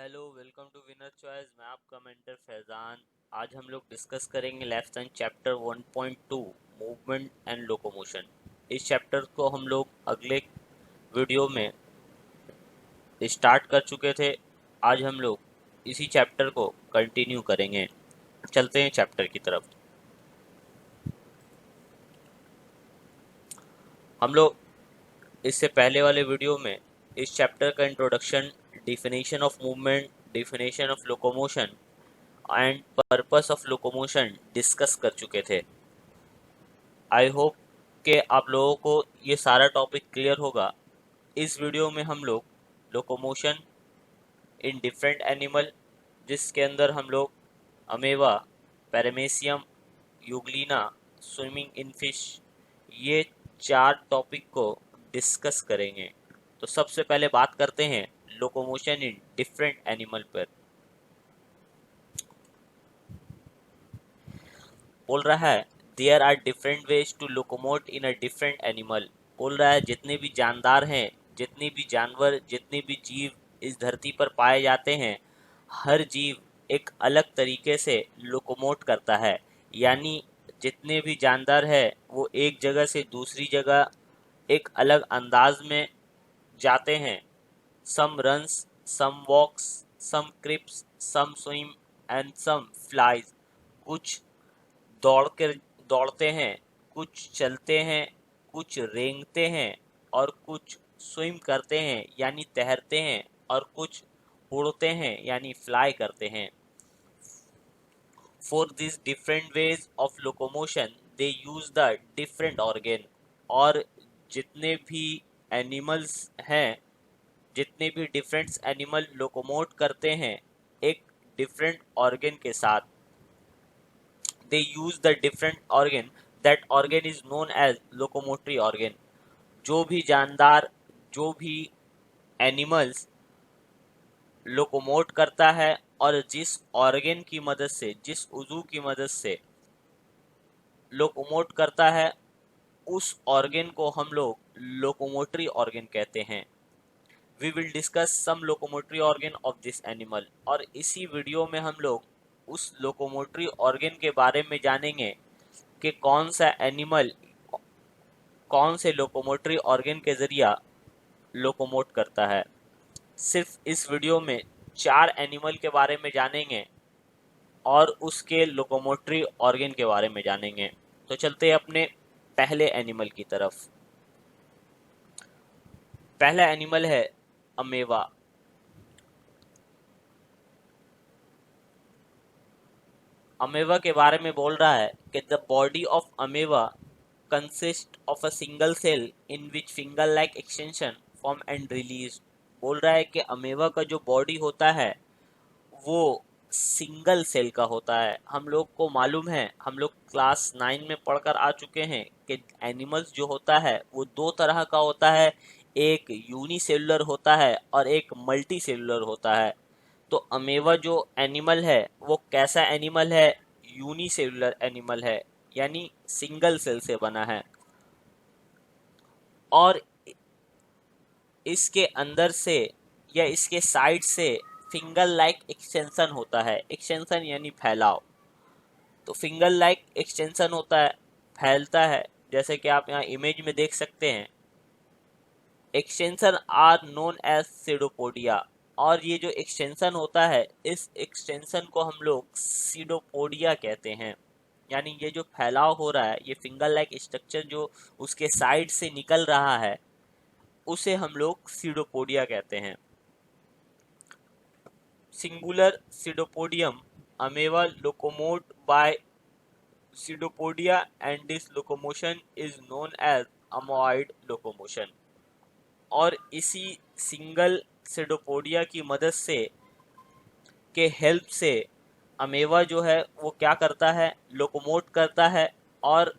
Hello welcome to winner choice. मैं आपका mentor Faizan. आज हम लोग डिस्कस करेंगे lesson chapter 1.2 movement and locomotion. इस चैप्टर को हम लोग अगले वीडियो में स्टार्ट कर चुके थे। आज हम लोग इसी चैप्टर को कंटिन्यू करेंगे। चलते हैं चैप्टर की तरफ। हम लोग इससे पहले वाले वीडियो में इस चैप्टर का introduction, definition of movement, definition of locomotion and purpose of locomotion discuss कर चुके थे। आई होप कि आप लोगों को ये सारा टॉपिक क्लियर होगा। इस वीडियो में हम लोग लोकोमोशन इन डिफरेंट एनिमल, जिसके अंदर हम लोग amoeba, paramecium, euglena, swimming in fish, ये 4 टॉपिक को डिस्कस करेंगे। तो सबसे पहले बात करते हैं लोकोमोशन इन डिफरेंट एनिमल पर। बोल रहा है there are different ways to locomote in a different animal. बोल रहा है जितने भी जानदार हैं, जितने भी जानवर, जितने भी जीव इस धरती पर पाए जाते हैं, हर जीव एक अलग तरीके से लोकोमोट करता है। यानी जितने भी जानदार है वो एक जगह से दूसरी जगह एक अलग अंदाज में जाते हैं। Some runs, some walks, some creeps, some swim and some flies. कुछ दौड़ कर दौड़ते हैं, कुछ चलते हैं, कुछ रेंगते हैं और कुछ स्विम करते हैं यानी तैरते हैं, और कुछ उड़ते हैं यानी फ्लाई करते हैं। For this different ways of locomotion they use the different organ. और जितने भी एनिमल्स हैं, जितने भी डिफरेंट एनिमल लोकोमोट करते हैं एक डिफरेंट ऑर्गन के साथ, they use the different organ, that organ is known as locomotory organ। जो भी जानदार, जो भी एनिमल्स लोकोमोट करता है और जिस ऑर्गन की मदद से, जिस उजू की मदद से लोकोमोट करता है, उस ऑर्गन को हम लोग लोकोमोटरी ऑर्गन कहते हैं। We will discuss some locomotory organ of this animal. और इसी वीडियो में हम लोग उस लोकोमोटरी ऑर्गन के बारे में जानेंगे कि कौन सा एनिमल कौन से लोकोमोटरी ऑर्गन के जरिया लोकोमोट करता है। सिर्फ इस वीडियो में 4 एनिमल के बारे में जानेंगे और उसके लोकोमोटरी ऑर्गन के बारे में जानेंगे। तो चलते हैं अपने पहले एनिमल की तरफ। पहला एनिमल है अमेवा। अमेवा के बारे में बोल रहा है कि the body of amoeba consist of a single cell in which finger like extension form and release. बोल रहा है कि अमेवा का जो बॉडी होता है वो सिंगल सेल का होता है। हम लोग को मालूम है, हम लोग क्लास 9 में पढ़कर आ चुके हैं कि एनिमल्स जो होता है वो 2 तरह का होता है। एक यूनिसेलुलर होता है और एक मल्टी सेलुलर होता है। तो अमेवा जो एनिमल है वो कैसा एनिमल है? यूनिसेलुलर एनिमल है, यानी सिंगल सेल से बना है। और इसके अंदर से या इसके साइड से फिंगर लाइक एक्सटेंशन होता है। एक्सटेंशन यानी फैलाव। तो फिंगर लाइक एक्सटेंशन होता है, फैलता है, जैसे कि आप यहाँ इमेज में देख सकते हैं। Extension are known as pseudopodia. और ये जो एक्सटेंशन होता है, इस एक्सटेंशन को हम लोग सीडोपोडिया कहते हैं। यानी ये जो फैलाव हो रहा है, ये फिंगर लाइक स्ट्रक्चर जो उसके साइड से निकल रहा है, उसे हम लोग सीडोपोडिया कहते हैं। Singular pseudopodium amoeba locomote by pseudopodia and this locomotion is known as amoeboid locomotion. और इसी सिंगल सीडोपोडिया की मदद से, के हेल्प से अमेवा जो है वो क्या करता है? लोकोमोट करता है। और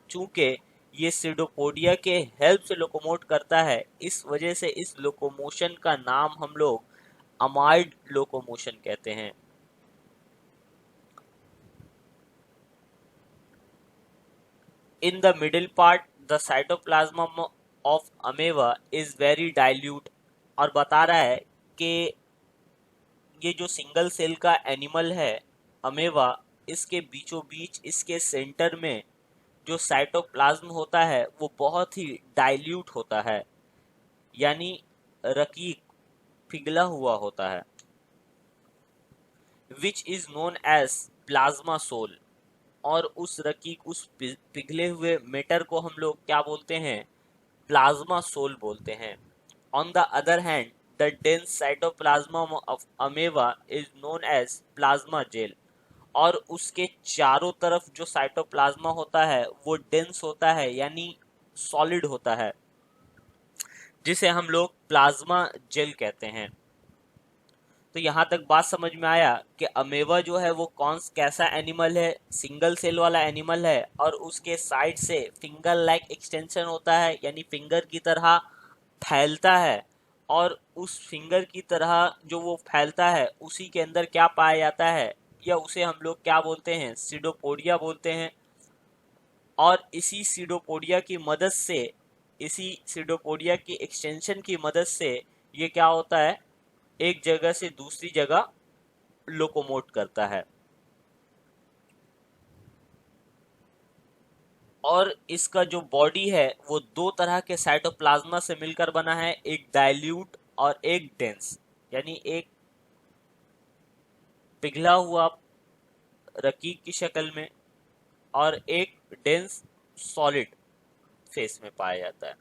चूंकि ये सीडोपोडिया के हेल्प से लोकोमोट करता है, इस वजह से इस लोकोमोशन का नाम हम लोग अमाइड लोकोमोशन कहते हैं। In the middle part the cytoplasm of amoeba is very dilute. और बता रहा है कि ये जो सिंगल सेल का एनिमल है अमेवा, इसके बीचों बीच इसके सेंटर में जो साइटोप्लाज्म होता है वो बहुत ही डाइल्यूट होता है, यानी रकीक पिघला हुआ होता है, which is known as plasma sol. और उस रकीक, उस पिघले हुए मेटर को हम लोग क्या बोलते हैं? प्लाज्मा सोल बोलते हैं। On the other hand, the dense cytoplasm of amoeba is known as plasma gel. और उसके चारों तरफ जो साइटोप्लाज्मा होता है वो डेंस होता है, यानी सॉलिड होता है, जिसे हम लोग प्लाज्मा जेल कहते हैं। तो यहाँ तक बात समझ में आया कि अमेवा जो है वो कैसा एनिमल है? सिंगल सेल वाला एनिमल है, और उसके साइड से फिंगर लाइक एक्सटेंशन होता है, यानी फिंगर की तरह फैलता है। और उस फिंगर की तरह जो वो फैलता है उसी के अंदर क्या पाया जाता है, या उसे हम लोग क्या बोलते हैं? सीडोपोडिया बोलते हैं। और इसी सीडोपोडिया की मदद से, इसी सीडोपोडिया की एक्सटेंशन की मदद से ये क्या होता है? एक जगह से दूसरी जगह लोकोमोट करता है। और इसका जो बॉडी है वो दो तरह के साइटोप्लाज्मा से मिलकर बना है, एक डाइल्यूट और एक डेंस, यानी एक पिघला हुआ रकीक की शक्ल में और एक डेंस सॉलिड फेस में पाया जाता है।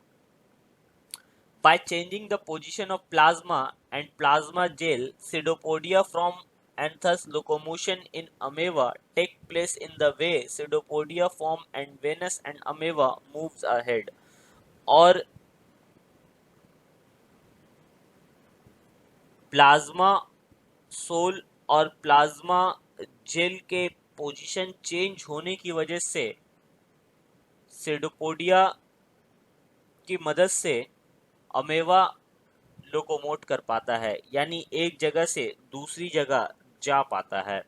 By changing the position of plasma and plasma gel, pseudopodia from and thus locomotion in amoeba take place in the way pseudopodia form and Venus and amoeba moves ahead. और plasma sol और plasma jail के position change होने की वजह से pseudopodia की मदद से अमेवा लोकोमोट कर पाता है, यानी एक जगह से दूसरी जगह जा पाता है।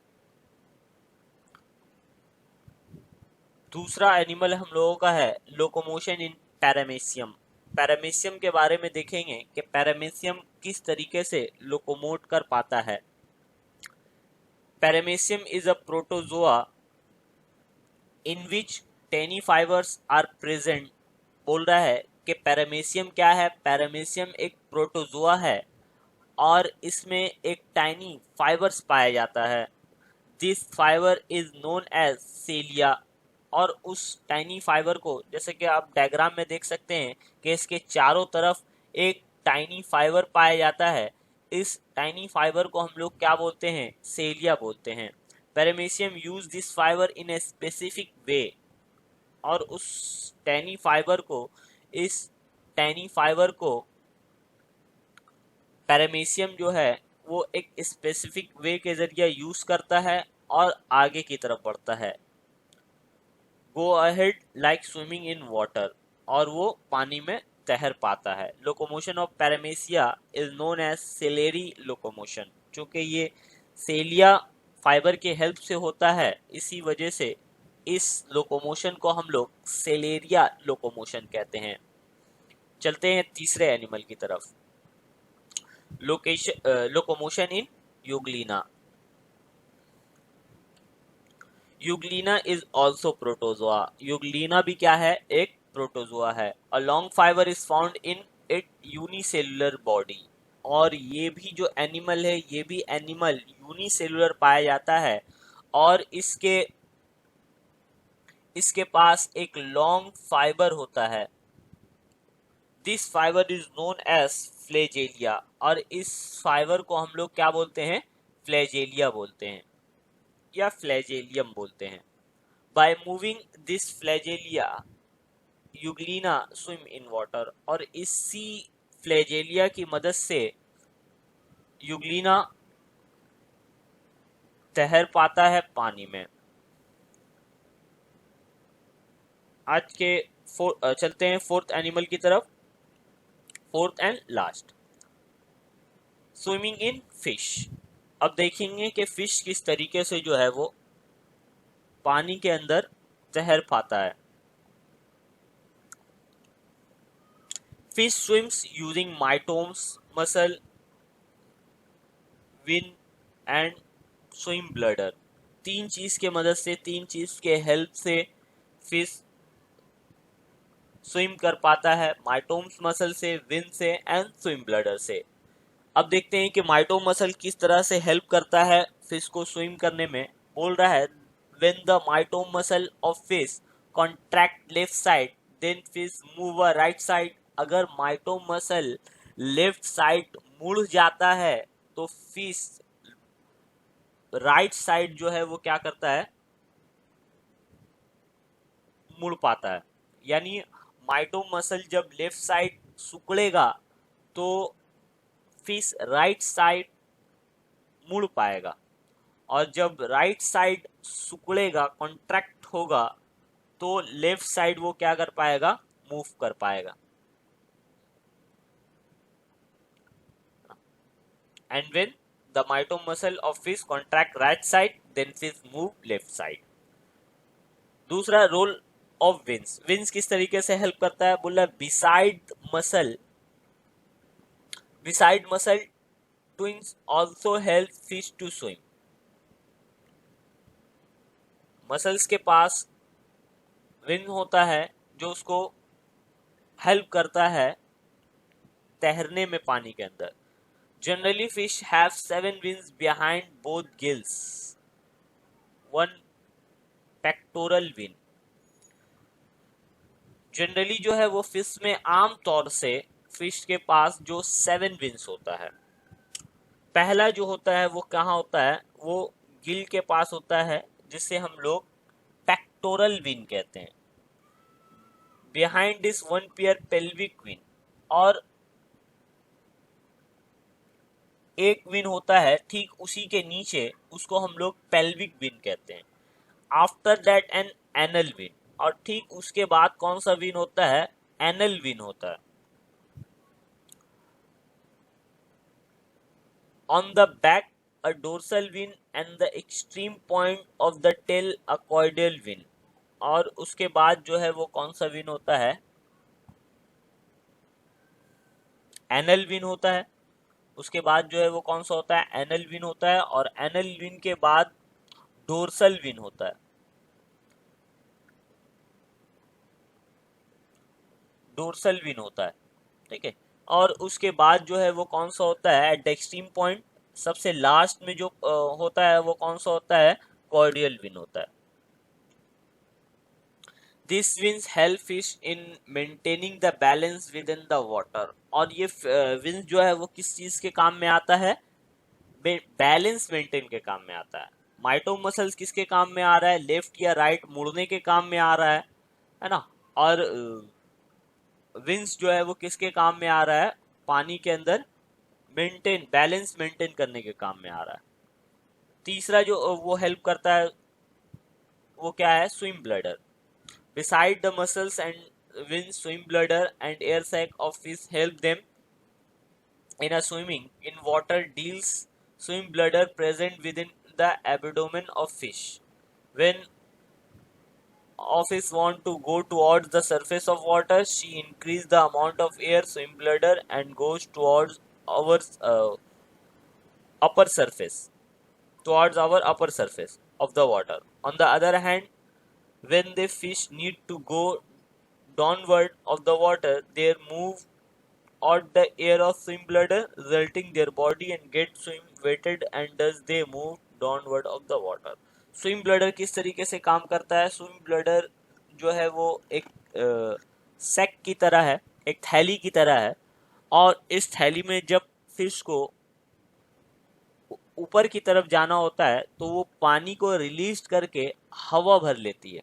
दूसरा एनिमल हम लोगों का है लोकोमोशन इन पैरामेसियम। पैरामेसियम के बारे में देखेंगे कि पैरामेसियम किस तरीके से लोकोमोट कर पाता है। Paramecium is a protozoa in which tiny fibres are present. बोल रहा है कि पैरामेसियम क्या है? पैरामेसियम एक प्रोटोजोआ है और इसमें एक टाइनी फाइबर्स पाया जाता है। This fibre is known as cilia. और उस टाइनी फाइबर को, जैसे कि आप डायग्राम में देख सकते हैं कि इसके चारों तरफ एक टाइनी फाइबर पाया जाता है। इस टाइनी फाइबर को हम लोग क्या बोलते हैं? सेलिया बोलते हैं। Paramecium use this fibre in a specific way. और उस टाइनी फाइबर को, इस टाइनी फाइबर को पैरामेसियम जो है वो एक स्पेसिफिक वे के जरिए यूज करता है और आगे की तरफ बढ़ता है। Go ahead like swimming in water. और वो पानी में तैर पाता है। Locomotion of paramecia is known as ciliary locomotion. चूंकि ये सेलिया फाइबर के हेल्प से होता है, इसी वजह से इस लोकोमोशन को हम लोग सेलेरिया लोकोमोशन कहते हैं। चलते हैं तीसरे एनिमल की तरफ, locomotion in Euglena. Euglena is also protozoa. Euglena भी क्या है? एक प्रोटोजोआ है। A long fibre is found in it unicellular body. और ये भी जो एनिमल है, ये भी एनिमल यूनिसेलुलर पाया जाता है और इसके पास एक लॉन्ग फाइबर होता है। This fibre is known as flagella. और इस फाइबर को हम लोग क्या बोलते हैं? फ्लैजेलिया बोलते हैं या फ्लैजेलियम बोलते हैं। By moving this flagella euglena swim in water. और इसी फ्लैजेलिया की मदद से यूग्लिना तैर पाता है पानी में। आज के चलते हैं फोर्थ एनिमल की तरफ, fourth and last, swimming in fish. अब देखेंगे कि फिश किस तरीके से जो है वो पानी के अंदर तैर पाता है। Fish swims using mytomes, muscle, fin and swim bladder. तीन चीज के मदद से, तीन चीज के हेल्प से फिश स्विम कर पाता है, माइटोम्स मसल से, विन से एंड स्विम ब्लडर से। अब देखते हैं कि माइटोम मसल किस तरह से हेल्प करता है फिश को स्विम करने में। बोल रहा है when the myotome muscle of fish contract left side then fish move a right side. अगर माइटोम मसल लेफ्ट साइड मुड़ जाता है तो फिश राइट साइड जो है वो क्या करता है, मुड़ पाता है। यानी माइटोम मसल जब लेफ्ट साइड सिकुड़ेगा तो फिश राइट साइड मुड़ पाएगा, और जब राइट साइड सिकुड़ेगा, कॉन्ट्रैक्ट होगा, तो लेफ्ट साइड वो क्या कर पाएगा, मूव कर पाएगा। And when the myotome muscle of fish contract right side then fish move left side. दूसरा रोल ऑफ विंस। विंस किस तरीके से हेल्प करता है, बोला beside muscle fins also help fish to swim. Muscles के पास विंग होता है जो उसको हेल्प करता है तैरने में पानी के अंदर। Generally fish have 7 wings behind both gills, 1 pectoral win. Generally जो है वो फिश में आम तौर से फिश के पास जो 7 विंग्स होता है, पहला जो होता है वो कहाँ होता है, वो गिल के पास होता है, जिसे हम लोग पेक्टोरल विन कहते हैं। Behind this 1 pair pelvic win, और एक विन होता है ठीक उसी के नीचे, उसको हम लोग पेल्विक विन कहते हैं। After that an anal fin, और ठीक उसके बाद कौन सा विन होता है, एनल विन होता है। On the back a dorsal fin and the extreme point of the tail a caudal fin, और उसके बाद जो है वो कौन सा विन होता है, एनल विन होता है। उसके बाद जो है वो कौन सा होता है, एनल विन होता है, और एनल विन के बाद डोर्सल विन होता है। डोर्सल विन होता है, ठीक है। और उसके बाद जो है वो कौन सा होता है, एट द एक्सट्रीम पॉइंट, सबसे लास्ट में जो होता है वो कौन सा होता है, कॉर्डियल विन होता है। This fins help fish in maintaining the balance within the water. और ये विंस जो है वो किस चीज के काम में आता है, बैलेंस मेंटेन के काम में आता है। माइटोम मसल्स किसके काम में आ रहा है, लेफ्ट या राइट मुड़ने के काम में आ रहा है ना। और विंस जो है वो किसके काम में आ रहा है, पानी के अंदर बैलेंस मेंटेन करने के काम में आ रहा है। तीसरा जो वो हेल्प करता है वो क्या है, swim bladder. Beside the muscles and fins, swim bladder and air sac of fish help them in a swimming in water deals swim bladder present within the abdomen of fish. When a fish want to go towards the surface of water, she increase the amount of air swim bladder and goes towards our upper surface, of the water. On the other hand, when the fish need to go downward of the water, they move out the air of swim bladder, resulting their body and get swim weighted and thus they move downward of the water. Swim bladder किस तरीके से काम करता है, swim bladder जो है वो एक सैक की तरह है, एक थैली की तरह है, और इस थैली में जब फिश को ऊपर की तरफ जाना होता है तो वो पानी को रिलीज करके हवा भर लेती है,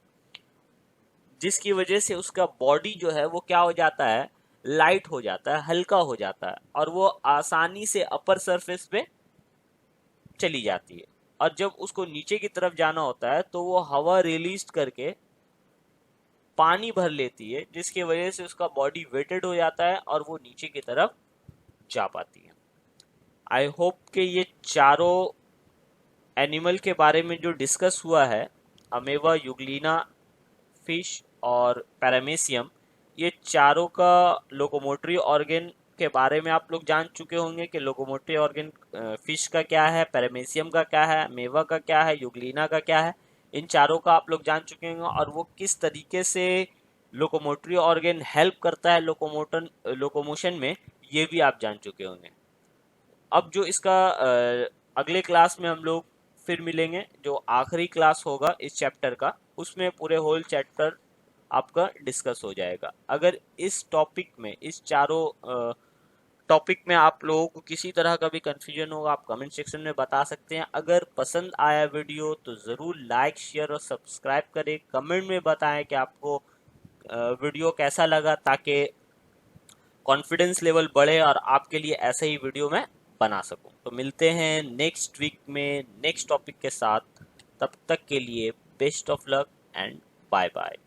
जिसकी वजह से उसका बॉडी जो है वो क्या हो जाता है, लाइट हो जाता है, हल्का हो जाता है, और वो आसानी से अपर सरफेस पे चली जाती है। और जब उसको नीचे की तरफ जाना होता है तो वो हवा रिलीज करके पानी भर लेती है, जिसकी वजह से उसका बॉडी वेटेड हो जाता है और वो नीचे की तरफ जा पाती है। आई होप कि ये चारों एनिमल के बारे में जो डिस्कस हुआ है, अमेवा, युगलिना फिश और पैरामेसियम, ये चारों का लोकोमोटरी ऑर्गन के बारे में आप लोग जान चुके होंगे कि लोकोमोटिव ऑर्गन फिश का क्या है, पैरामेसियम का क्या है, मेवा का क्या है, यूग्लिना का क्या है। इन चारों का आप लोग जान चुके होंगे और वो किस तरीके से लोकोमोटिव ऑर्गन हेल्प करता है लोकोमोशन में, ये भी आप जान चुके होंगे। अब जो इसका अगले क्लास में हम लोग फिर मिलेंगे, जो आखिरी क्लास होगा इस चैप्टर का, उसमें पूरे होल चैप्टर आपका डिस्कस हो जाएगा। अगर इस टॉपिक में, इस चारों टॉपिक में आप लोगों को किसी तरह का भी कंफ्यूजन होगा, आप कमेंट सेक्शन में बता सकते हैं। अगर पसंद आया वीडियो तो ज़रूर लाइक, शेयर और सब्सक्राइब करें। कमेंट में बताएं कि आपको वीडियो कैसा लगा, ताकि कॉन्फिडेंस लेवल बढ़े और आपके लिए ऐसे ही वीडियो मैं बना सकूं। तो मिलते हैं नेक्स्ट वीक में नेक्स्ट टॉपिक के साथ। तब तक के लिए best of luck and bye bye.